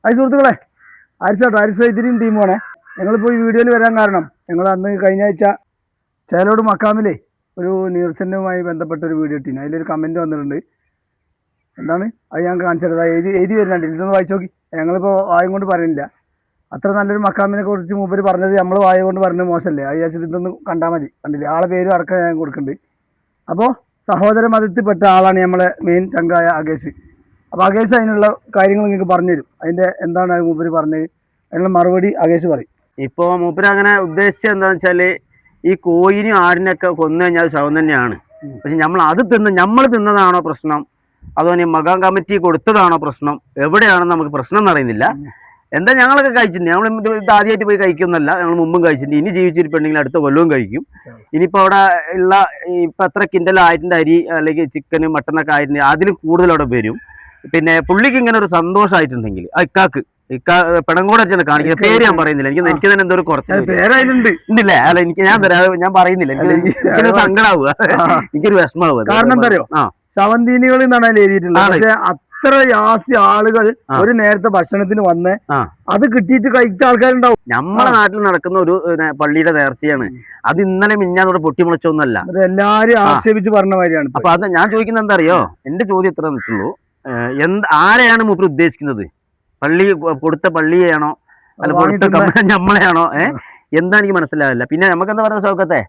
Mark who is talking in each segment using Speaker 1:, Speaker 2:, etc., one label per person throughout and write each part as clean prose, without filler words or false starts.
Speaker 1: Hi സുഹൃത്തുക്കളെ, ആരിസ് വൈദ്യരിയും ടീമുമാണ്. ഞങ്ങളിപ്പോൾ ഈ വീഡിയോയിൽ വരാൻ കാരണം ഞങ്ങൾ അന്ന് കഴിഞ്ഞ ആഴ്ച ചേലോട് മക്കാമിലെ ഒരു നീർച്ചനുമായി ബന്ധപ്പെട്ട ഒരു വീഡിയോ ഇട്ടിന്. അതിലൊരു കമൻറ്റ് വന്നിട്ടുണ്ട്. എന്താണ് അത് ഞാൻ കാണിച്ചത്? എഴുതി വരുന്നുണ്ട്, ഇതൊന്ന് വായിച്ചു നോക്കി. ഞങ്ങളിപ്പോൾ വായം കൊണ്ട് പറയുന്നില്ല. അത്ര നല്ലൊരു മക്കാമിനെ കുറിച്ച് മൂപ്പര് പറഞ്ഞത് നമ്മൾ വായ കൊണ്ട് പറഞ്ഞത് മോശമല്ലേ? അത് വിചാരിച്ചിട്ട് ഇതൊന്ന് കണ്ടാൽ മതി. കണ്ടില്ലേ, ആളെ പേരും അടക്കം ഞാൻ കൊടുക്കുന്നുണ്ട്. അപ്പോൾ സഹോദര മതത്തിൽപ്പെട്ട ആളാണ് നമ്മളെ മെയിൻ ചങ്കായ അകേഷ്. അപ്പോൾ അകേഷ് അതിനുള്ള കാര്യങ്ങൾ നിങ്ങൾക്ക് പറഞ്ഞുതരും. അതിൻ്റെ എന്താണ് മൂപ്പര് പറഞ്ഞത്, അതിനുള്ള മറുപടി അകേഷ് പറയും.
Speaker 2: ഇപ്പോൾ മൂപ്പര് അങ്ങനെ ഉദ്ദേശിച്ചത് എന്താണെന്ന് വെച്ചാൽ ഈ കോയിനും ആടിനൊക്കെ കൊന്നു കഴിഞ്ഞാൽ ശവം തന്നെയാണ്. പക്ഷെ നമ്മൾ തിന്നതാണോ പ്രശ്നം, അതോ ഇനി മകാം കമ്മിറ്റി കൊടുത്തതാണോ പ്രശ്നം, എവിടെയാണെന്ന് നമുക്ക് പ്രശ്നം എന്ന് അറിയുന്നില്ല. എന്താ ഞങ്ങളൊക്കെ കഴിച്ചിട്ടുണ്ട്. നമ്മൾ ഇത് ആദ്യമായിട്ട് പോയി കഴിക്കുന്നല്ല, ഞങ്ങൾ മുമ്പും കഴിച്ചിട്ടുണ്ട്. ഇനി ജീവിച്ചിരിപ്പുണ്ടെങ്കിൽ അടുത്ത കൊല്ലവും കഴിക്കും. ഇനിയിപ്പോൾ അവിടെ ഉള്ള ഇപ്പം എത്ര കിൻഡലായിട്ടുണ്ട് അരി അല്ലെങ്കിൽ ചിക്കന് മട്ടനൊക്കെ ആയിട്ടുണ്ട്, അതിലും കൂടുതൽ അവിടെ വരും. പിന്നെ പുള്ളിക്ക് ഇങ്ങനെ ഒരു സന്തോഷമായിട്ടുണ്ടെങ്കിൽ ഇക്കാ പെടങ്കോടെ കാണിക്കുന്ന പേര് ഞാൻ പറയുന്നില്ല. എനിക്ക് തന്നെ എന്തോ ഒരു കുറച്ച് പേരുണ്ടില്ലേ. അല്ല എനിക്ക് ഞാൻ പറയുന്നില്ല, എനിക്കൊരു സങ്കടാവുക, എനിക്കൊരു വിഷമാവുക.
Speaker 1: കാരണം എന്താ അറിയോ, ശവന്തീനികൾ എന്നാണ് അതിൽ എഴുതിയിട്ടുള്ളത്. പക്ഷെ അത്ര യാസി ആളുകൾ ഒരു നേരത്തെ ഭക്ഷണത്തിന് വന്ന് അത് കിട്ടിയിട്ട് കഴിച്ച ആൾക്കാരുണ്ടാവും.
Speaker 2: നമ്മുടെ നാട്ടിൽ നടക്കുന്ന ഒരു പള്ളിയുടെ നേർച്ചയാണ് അത്. ഇന്നലെ മിഞ്ഞാന്നോട് പൊട്ടിമുളച്ചൊന്നല്ല,
Speaker 1: എല്ലാരും ആക്ഷേപിച്ച് പറഞ്ഞ മാതിരിയാണ്.
Speaker 2: അപ്പൊ അത് ഞാൻ ചോദിക്കുന്നത് എന്താ അറിയോ, എന്റെ ചോദ്യം എത്ര നിൽക്കുള്ളൂ, ആരെയാണ് മൂപ്പര് ഉദ്ദേശിക്കുന്നത്? പള്ളി കൊടുത്ത പള്ളിയെയാണോ അല്ല കൊടുത്ത നമ്മളെയാണോ? എന്താ എനിക്ക് മനസ്സിലാവില്ല. പിന്നെ നമുക്ക് എന്താ പറയുക സൗഖ്യത്തെ,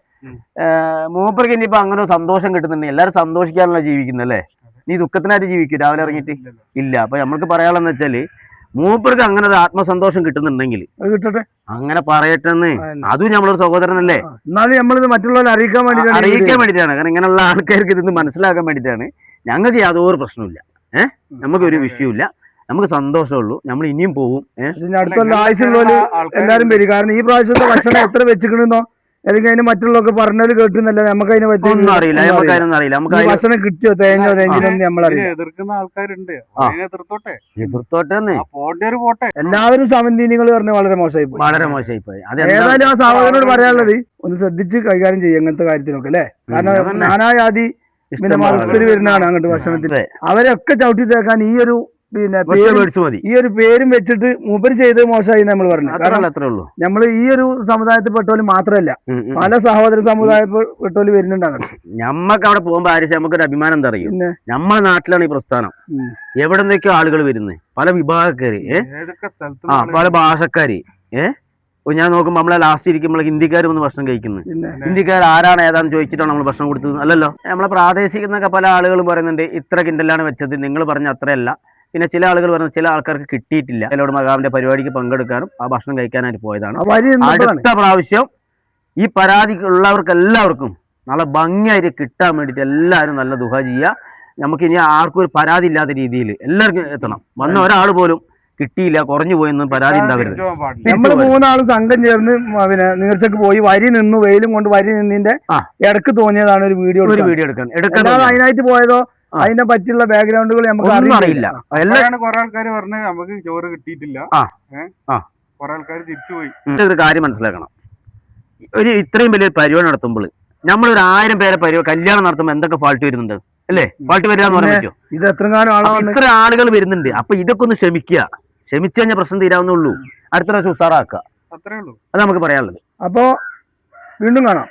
Speaker 2: മൂപ്പർക്ക് ഇനിയിപ്പോ അങ്ങനെ ഒരു സന്തോഷം കിട്ടുന്നുണ്ട്. എല്ലാവരും സന്തോഷിക്കാനുള്ള ജീവിക്കുന്നല്ലേ, നീ ദുഃഖത്തിനായിട്ട് ജീവിക്കും രാവിലെ ഇറങ്ങിയിട്ട് ഇല്ല. അപ്പൊ നമ്മൾക്ക് പറയാനുള്ളതെന്ന് വെച്ചാല് മൂപ്പർക്ക് അങ്ങനെ ഒരു ആത്മസന്തോഷം കിട്ടുന്നുണ്ടെങ്കിൽ
Speaker 1: കിട്ടട്ടെ,
Speaker 2: അങ്ങനെ പറയട്ടെന്ന്. അതും നമ്മളൊരു സഹോദരനല്ലേ,
Speaker 1: എന്നാലും നമ്മളിത് മറ്റുള്ളവരെ അറിയിക്കാൻ
Speaker 2: വേണ്ടിയിട്ടാണ്. കാരണം ഇങ്ങനെയുള്ള ആൾക്കാർക്ക് ഇത് മനസ്സിലാക്കാൻ വേണ്ടിയിട്ടാണ്. ഞങ്ങൾക്ക് യാതൊരു പ്രശ്നമില്ല, നമുക്കൊരു വിഷയമില്ല, നമുക്ക് സന്തോഷമുള്ളൂ. നമ്മൾ ഇനിയും പോവും.
Speaker 1: അടുത്തുള്ള ആവശ്യമുള്ളവര് എല്ലാരും വരും. കാരണം ഈ പ്രാവശ്യത്തെ ഭക്ഷണം എത്ര വെച്ചിക്കണെന്നോ അല്ലെങ്കിൽ അതിന് മറ്റുള്ളതൊക്കെ പറഞ്ഞാൽ കേട്ടുന്നല്ല, നമുക്ക് അതിനെ പറ്റി
Speaker 2: ഒന്നും അറിയില്ല. നമുക്ക്
Speaker 1: ഭക്ഷണം കിട്ടിയോ തേങ്ങയോ തേങ്ങിനൊന്നും നമ്മളറിയില്ല.
Speaker 3: എതിർക്കുന്ന ആൾക്കാരുണ്ട്,
Speaker 2: പോട്ടെ.
Speaker 1: എല്ലാവരും സമന്തീനികൾ പറഞ്ഞ വളരെ മോശമായി
Speaker 2: പോയി.
Speaker 1: ഏതായാലും ആ സഹോദരനോട് പറയാനുള്ളത് ഒന്ന് ശ്രദ്ധിച്ച് കൈകാര്യം ചെയ്യും അങ്ങനത്തെ കാര്യത്തിനൊക്കെ അല്ലേ. കാരണം നാനാജാതി പിന്നെ മതസ്ഥര് വരുന്നതാണ് അങ്ങോട്ട് ഭക്ഷണത്തിന്. അവരൊക്കെ ചവിട്ടി തേക്കാൻ ഈ ഒരു പേരും വെച്ചിട്ട് മൂപ്പര് ചെയ്തത് മോശമായി നമ്മൾ പറഞ്ഞു. കാരണം നമ്മൾ ഈ ഒരു സമുദായത്തിൽപ്പെട്ടവര് മാത്രമല്ല, പല സഹോദര സമുദായപ്പെട്ടവര് വരുന്നുണ്ട് അങ്ങോട്ട്.
Speaker 2: ഞമ്മക്ക് അവിടെ പോകുമ്പോ നമുക്കൊരു അഭിമാനം എന്താ അറിയും, നമ്മളെ നാട്ടിലാണ് ഈ പ്രസ്ഥാനം. എവിടെ നിന്നൊക്കെ ആളുകൾ വരുന്നത്, പല വിഭാഗക്കാര്, പല ഭാഷക്കാര്. ഞാൻ നോക്കുമ്പോൾ നമ്മളെ ലാസ്റ്റ് ഇരിക്കുമ്പോൾ ഹിന്ദിക്കാർ വന്ന് ഭക്ഷണം കഴിക്കുന്നത്. ഹിന്ദിക്കാർ ആരാണ് ഏതാണെന്ന് ചോദിച്ചിട്ടാണ് നമ്മൾ ഭക്ഷണം കൊടുത്തത് അല്ലല്ലോ. നമ്മളെ പ്രാദേശിക പല ആളുകളും പറയുന്നുണ്ട് ഇത്ര കിൻഡലാണ് വെച്ചത്, നിങ്ങൾ പറഞ്ഞ അത്രയല്ല. പിന്നെ ചില ആളുകൾ പറഞ്ഞു ചില ആൾക്കാർക്ക് കിട്ടിയിട്ടില്ല. ചേലോട് മകാമിന്റെ പരിപാടിക്ക് പങ്കെടുക്കാനും ആ ഭക്ഷണം കഴിക്കാനായിട്ട് പോയതാണ്. അടുത്ത പ്രാവശ്യം ഈ പരാതി ഉള്ളവർക്കെല്ലാവർക്കും നല്ല ഭംഗിയായിട്ട് കിട്ടാൻ വേണ്ടിയിട്ട് എല്ലാവരും നല്ല ദുആ ചെയ്യുക. നമുക്ക് ഇനി ആർക്കും ഒരു പരാതി ഇല്ലാത്ത രീതിയിൽ എല്ലാവർക്കും എത്തണം. വന്ന ഒരാൾ പോലും കിട്ടിയില്ല കുറഞ്ഞു പോയെന്നും പരാതി ഉണ്ടാവരുത്.
Speaker 1: നമ്മൾ മൂന്നാളും സംഘം ചേർന്ന് പിന്നെ നീർച്ചക്ക് പോയി വരി നിന്നു, വെയിലും കൊണ്ട് വരി നിന്നിന്റെ ഇടക്ക് തോന്നിയതാണ് ഒരു വീഡിയോ എടുക്കാൻ. അതിനായിട്ട് പോയതോ അതിനെ പറ്റിയുള്ള ബാക്ക്ഗ്രൗണ്ടുകൾ നമുക്ക്
Speaker 2: അറിയില്ല.
Speaker 3: കുറെ ആൾക്കാർ പറഞ്ഞ് നമുക്ക് ചോറ് കിട്ടിയിട്ടില്ല, കുറെ ആൾക്കാർ തിരിച്ചുപോയി.
Speaker 2: ഒരു കാര്യം മനസ്സിലാക്കണം, ഒരു ഇത്രയും വലിയ പരിപാടി നടത്തുമ്പോൾ നമ്മളൊരു 1000 പേരെ കല്യാണം നടത്തുമ്പോൾ എന്തൊക്കെ ഫാൾട്ട് വരുന്നുണ്ട് അല്ലേ? ഫാൾട്ട് വരികയെന്ന് പറയാൻ പറ്റുമോ?
Speaker 1: ഇത് എത്ര
Speaker 2: ആളുകൾ വരുന്നുണ്ട്. അപ്പൊ ഇതൊക്കെ ഒന്ന് ക്ഷമിച്ചു കഴിഞ്ഞാൽ പ്രശ്നം തീരാവുന്നുള്ളൂ. അടുത്ത പ്രാവശ്യം ഉഷാറാക്കുക,
Speaker 3: അത്രേ ഉള്ളൂ.
Speaker 2: അത് നമുക്ക് പറയാനുള്ളത്.
Speaker 1: അപ്പോ വീണ്ടും കാണാം.